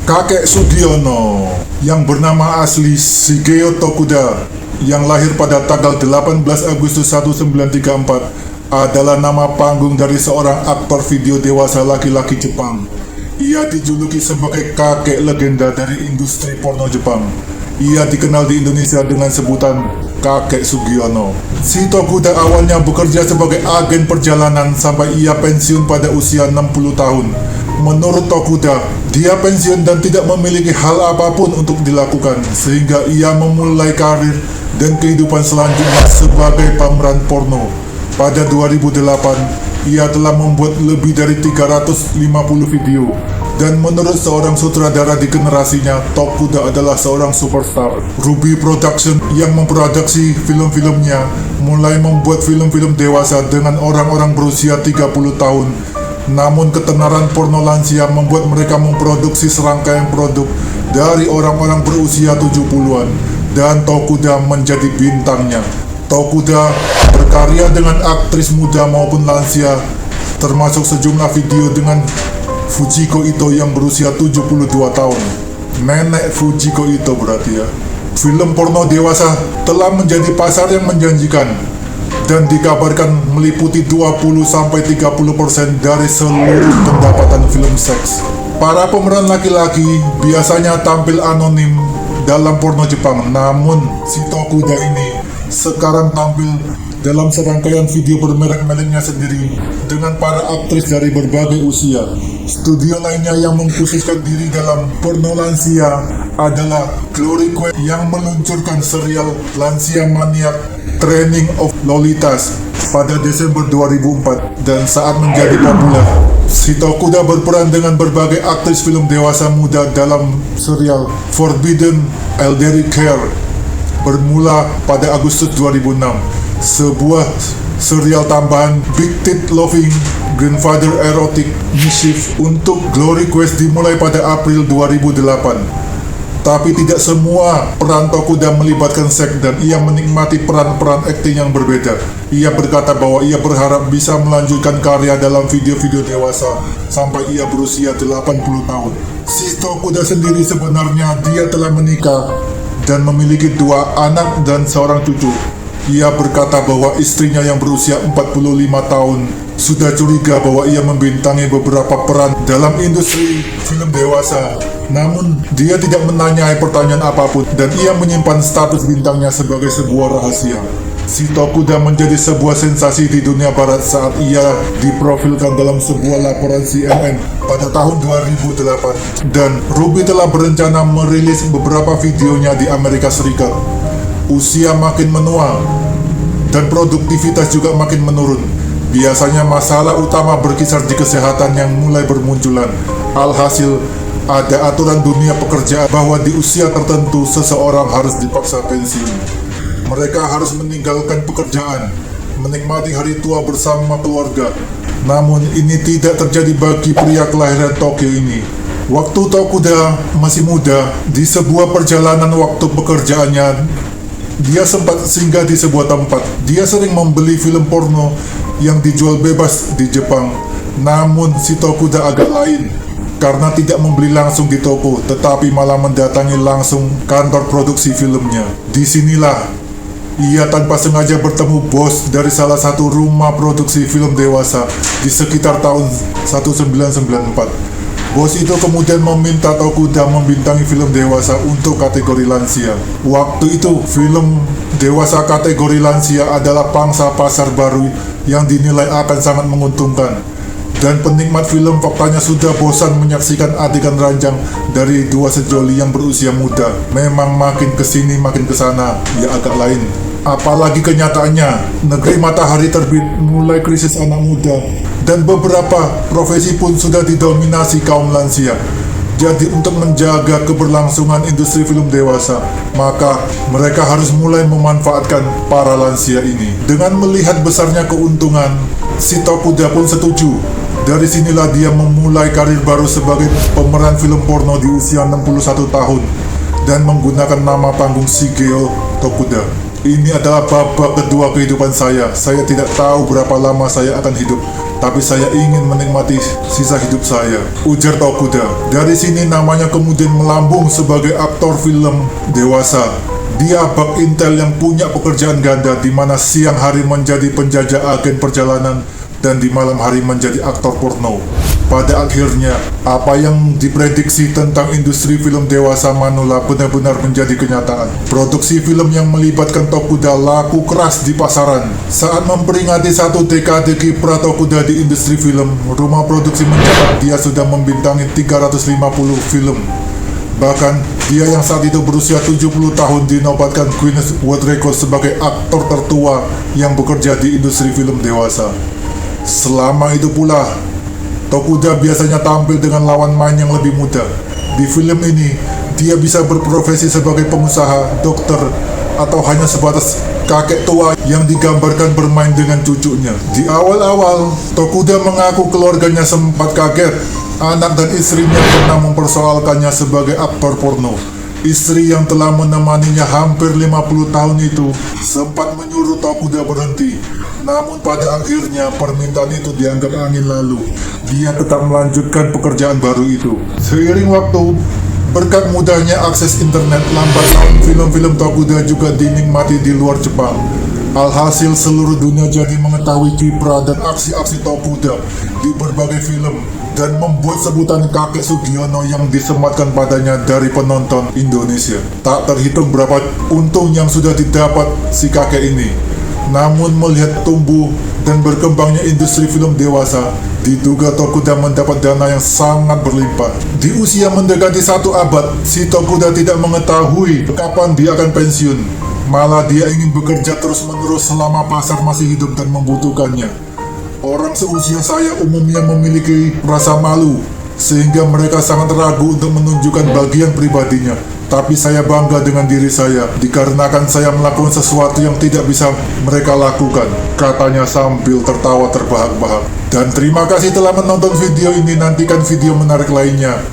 Kakek Sugiono yang bernama asli Shigeo Tokuda yang lahir pada tanggal 18 Agustus 1934 adalah nama panggung dari seorang aktor video dewasa laki-laki Jepang. Ia dijuluki sebagai kakek legenda dari industri porno Jepang. Ia dikenal di Indonesia dengan sebutan Kakek Sugiono. Si Tokuda awalnya bekerja sebagai agen perjalanan sampai ia pensiun pada usia 60 tahun. Menurut Tokuda, dia pensiun dan tidak memiliki hal apapun untuk dilakukan, sehingga ia memulai karir dan kehidupan selanjutnya sebagai pemeran porno. Pada 2008, ia telah membuat lebih dari 350 video. Dan menurut seorang sutradara di generasinya, Tokuda adalah seorang superstar. Ruby Production yang memproduksi film-filmnya mulai membuat film-film dewasa dengan orang-orang berusia 30 tahun. Namun ketenaran porno lansia membuat mereka memproduksi serangkaian produk dari orang-orang berusia 70-an. Dan Tokuda menjadi bintangnya. Tokuda berkarya dengan aktris muda maupun lansia, termasuk sejumlah video dengan Fujiko Ito yang berusia 72 tahun. Nenek Fujiko Ito berarti ya. Film porno dewasa telah menjadi pasar yang menjanjikan dan dikabarkan meliputi 20-30% dari seluruh pendapatan film seks. Para pemeran laki-laki biasanya tampil anonim dalam porno Jepang, namun si Tokuda ini sekarang tampil dalam serangkaian video bermerek-mereknya sendiri dengan para aktris dari berbagai usia. Studio lainnya yang mengkhususkan diri dalam porno lansia adalah Glory Quest yang meluncurkan serial Lansia Maniac Training of Lolitas pada Desember 2004 dan saat menjadi populer. Si Tokuda berperan dengan berbagai aktris film dewasa muda dalam serial Forbidden Elderly Care bermula pada Agustus 2006. Sebuah serial tambahan Big Tit Loving Grandfather Erotic Mischief untuk Glory Quest dimulai pada April 2008. Tapi tidak semua peran Tokuda melibatkan seks dan ia menikmati peran-peran akting yang berbeda. Ia berkata bahwa ia berharap bisa melanjutkan karya dalam video-video dewasa sampai ia berusia 80 tahun. Si Tokuda sendiri sebenarnya dia telah menikah dan memiliki 2 anak dan seorang cucu. Ia berkata bahwa istrinya yang berusia 45 tahun sudah curiga bahwa ia membintangi beberapa peran dalam industri film dewasa. Namun, dia tidak menanyai pertanyaan apapun dan ia menyimpan status bintangnya sebagai sebuah rahasia. Si Tokuda menjadi sebuah sensasi di dunia barat saat ia diprofilkan dalam sebuah laporan CNN pada tahun 2008. Dan Ruby telah berencana merilis beberapa videonya di Amerika Serikat. Usia makin menua dan produktivitas juga makin menurun. Biasanya masalah utama berkisar di kesehatan yang mulai bermunculan. Alhasil, ada aturan dunia pekerjaan bahwa di usia tertentu seseorang harus dipaksa pensiun. Mereka harus meninggalkan pekerjaan, menikmati hari tua bersama keluarga. Namun ini tidak terjadi bagi pria kelahiran Tokyo ini. Waktu Tokuda masih muda, di sebuah perjalanan waktu pekerjaannya, dia sempat singgah di sebuah tempat. Dia sering membeli film porno yang dijual bebas di Jepang. Namun si Tokuda agak lain, karena tidak membeli langsung di toko, tetapi malah mendatangi langsung kantor produksi filmnya. Disinilah ia tanpa sengaja bertemu bos dari salah satu rumah produksi film dewasa di sekitar tahun 1994. Bos itu kemudian meminta Tokuda membintangi film dewasa untuk kategori lansia. Waktu itu, film dewasa kategori lansia adalah pangsa pasar baru yang dinilai akan sangat menguntungkan. Dan penikmat film faktanya sudah bosan menyaksikan adegan ranjang dari 2 sejoli yang berusia muda. Memang makin kesini makin kesana, ya agak lain. Apalagi kenyataannya, negeri matahari terbit mulai krisis anak muda. Dan beberapa profesi pun sudah didominasi kaum lansia. Jadi untuk menjaga keberlangsungan industri film dewasa, maka mereka harus mulai memanfaatkan para lansia ini. Dengan melihat besarnya keuntungan, si Tokuda pun setuju. Dari sinilah dia memulai karir baru sebagai pemeran film porno di usia 61 tahun dan menggunakan nama panggung Shigeo Tokuda. Ini adalah babak kedua kehidupan saya. Saya tidak tahu berapa lama saya akan hidup, tapi saya ingin menikmati sisa hidup saya, ujar Tokuda. Dari sini namanya kemudian melambung sebagai aktor film dewasa. Dia bak intel yang punya pekerjaan ganda, di mana siang hari menjadi penjajah agen perjalanan dan di malam hari menjadi aktor porno. Pada akhirnya, apa yang diprediksi tentang industri film dewasa manula benar-benar menjadi kenyataan. Produksi film yang melibatkan Tokuda laku keras di pasaran. Saat memperingati 1 dekade kiprah Tokuda di industri film, rumah produksi mencatat dia sudah membintangi 350 film. Bahkan, dia yang saat itu berusia 70 tahun dinobatkan Guinness World Record sebagai aktor tertua yang bekerja di industri film dewasa. Selama itu pula, Tokuda biasanya tampil dengan lawan main yang lebih muda. Di film ini, dia bisa berprofesi sebagai pengusaha, dokter, atau hanya sebatas kakek tua yang digambarkan bermain dengan cucunya. Di awal-awal, Tokuda mengaku keluarganya sempat kaget. Anak dan istrinya pernah mempersoalkannya sebagai aktor porno. Istri yang telah menemaninya hampir 50 tahun itu sempat menyuruh Tokuda berhenti. Namun pada akhirnya permintaan itu dianggap angin lalu. Dia tetap melanjutkan pekerjaan baru itu. Seiring waktu, berkat mudahnya akses internet, lambat laun film-film Tokuda juga dinikmati di luar Jepang. Alhasil seluruh dunia jadi mengetahui kiprah dan aksi-aksi Tokuda di berbagai film, dan membuat sebutan kakek Sugiono yang disematkan padanya dari penonton Indonesia. Tak terhitung berapa untung yang sudah didapat si kakek ini. Namun melihat tumbuh dan berkembangnya industri film dewasa, diduga Tokuda mendapat dana yang sangat berlimpah. Di usia mendekati 1 abad, si Tokuda tidak mengetahui kapan dia akan pensiun. Malah dia ingin bekerja terus-menerus selama pasar masih hidup dan membutuhkannya. Orang seusia saya umumnya memiliki rasa malu, sehingga mereka sangat ragu untuk menunjukkan bagian pribadinya. Tapi saya bangga dengan diri saya, dikarenakan saya melakukan sesuatu yang tidak bisa mereka lakukan, katanya sambil tertawa terbahak-bahak. Dan terima kasih telah menonton video ini, nantikan video menarik lainnya.